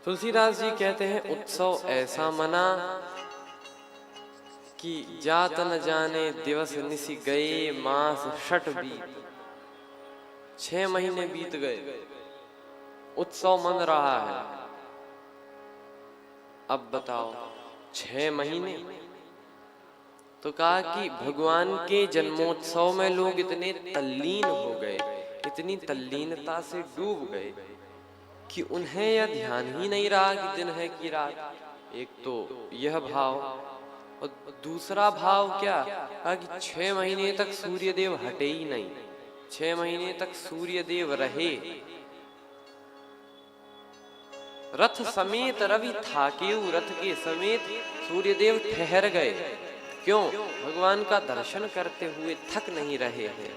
तुलसीदास जी कहते हैं उत्सव ऐसा मना कि जात न जाने दिवस निसी गए मास षट बीत। 6 महीने बीत गए, उत्सव मन रहा है। अब बताओ 6 महीने। तो कहा कि भगवान के जन्मोत्सव में लोग इतने तल्लीन हो गए, इतनी तल्लीनता से डूब गए कि उन्हें यह ध्यान ही नहीं रहा कि दिन है कि रात। एक तो यह भाव, और दूसरा भाव क्या, कहा कि 6 महीने तक सूर्यदेव हटे ही नहीं, 6 महीने तक सूर्यदेव रहे। रथ समेत रवि थाकेऊ, रथ के समेत सूर्यदेव ठहर गए। क्यों? भगवान का दर्शन करते हुए थक नहीं रहे हैं।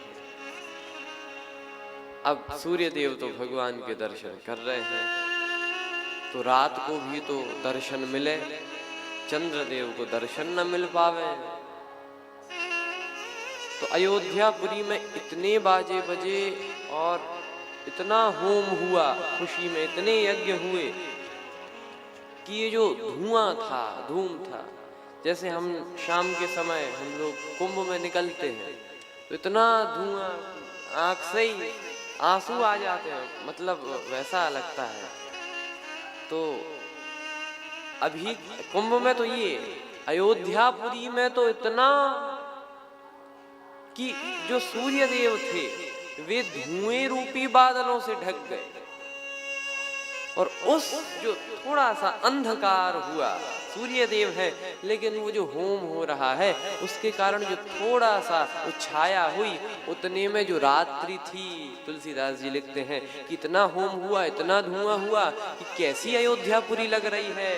अब सूर्यदेव तो भगवान के दर्शन कर रहे हैं, तो रात को भी तो दर्शन मिले, चंद्रदेव को दर्शन न मिल पावे। तो अयोध्यापुरी में इतने बाजे बजे और इतना होम हुआ, खुशी में इतने यज्ञ हुए कि ये जो धुआं था, धूम था, जैसे हम शाम के समय हम लोग कुंभ में निकलते हैं तो इतना धुआं, आंख से ही आंसू आ जाते हैं, मतलब वैसा लगता है। तो अभी कुंभ में तो ये, अयोध्यापुरी में तो इतना कि जो सूर्यदेव थे वे धुएं रूपी बादलों से ढक गए, और उस जो थोड़ा सा अंधकार हुआ, सूर्यदेव है लेकिन वो जो होम हो रहा है उसके कारण जो थोड़ा सा छाया हुई, उतने में जो रात्रि थी, तुलसीदास जी लिखते हैं कि इतना होम हुआ, इतना धुआं हुआ कि कैसी अयोध्यापुरी लग रही है।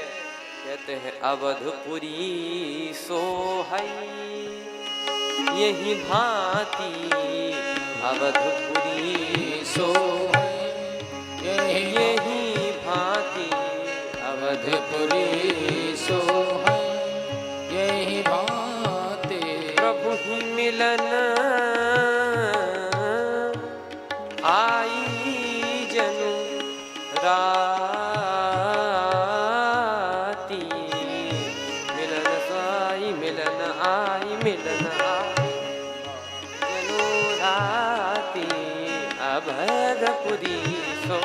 कहते हैं अवधपुरी सोहई यही भांति, अवधपुरी सोहई यही भांति, अवधपुरी सोहई यही भांति। प्रभु ही मिलन आई जनु राती, मिलन साई मिलन आई, मिलन आई जनु राती, अवधपुरी सो।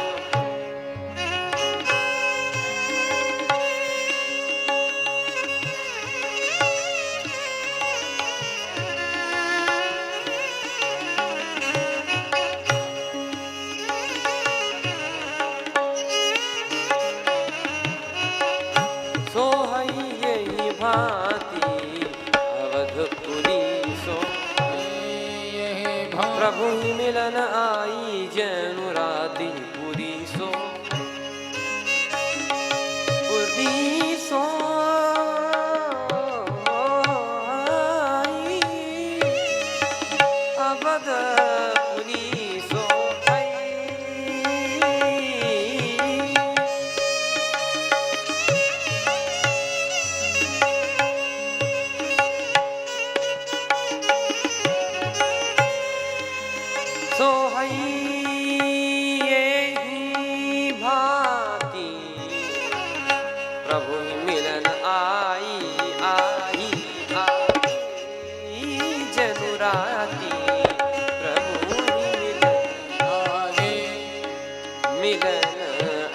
प्रभु ही मिलन आई जनु राति, पुरी सो पुरी सो आई, अवधपुरी सो प्रभु ही मिलन आई, आई आई जनु राती, प्रभु ही मिलन आई, मिलन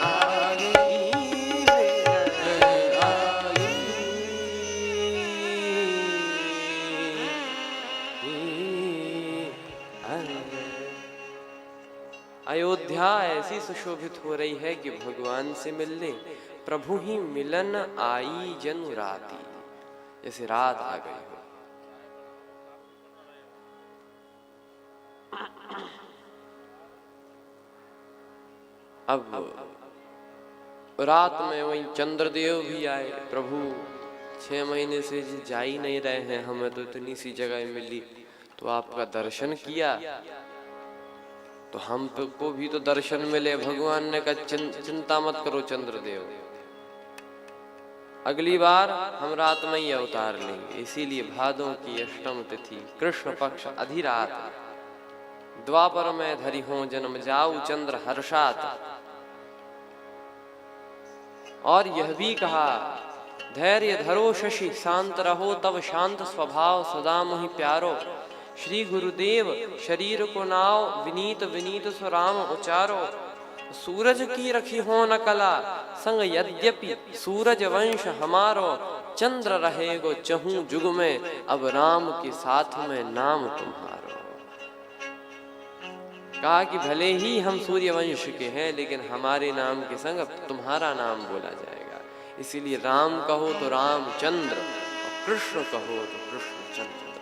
आई, मिलन आई। अयोध्या ऐसी सुशोभित हो रही है कि भगवान से मिलने प्रभु ही मिलन आई जनु राती, जैसे रात आ गई हो। अब रात में वही चंद्रदेव भी आए। प्रभु 6 महीने से जा ही नहीं रहे हैं, हमें तो इतनी सी जगह मिली, तो आपका दर्शन किया तो हमको भी तो दर्शन मिले। भगवान ने कहा चिंता मत करो चंद्रदेव, अगली बार हम रात में ही अवतार लेंगे। इसीलिए भादों की अष्टम तिथि कृष्ण पक्ष अधिरात, द्वापर में धरि हो जन्म जाऊ चंद्र हर्षात। और यह भी कहा, धैर्य धरो शशि शांत रहो, तब शांत स्वभाव सदा मोहि प्यारो। श्री गुरुदेव शरीर को नाव, विनीत विनीत सुराम उचारो। सूरज की रखी हो न कला, संग यद्यपि सूरज वंश हमारो। चंद्र रहेगो चहु जुग में, अब राम के साथ में नाम तुम्हारो। कहा कि भले ही हम सूर्य वंश के हैं, लेकिन हमारे नाम के संग अब तुम्हारा नाम बोला जाएगा। इसीलिए राम कहो तो रामचंद्र, और कृष्ण कहो तो कृष्णचंद्र।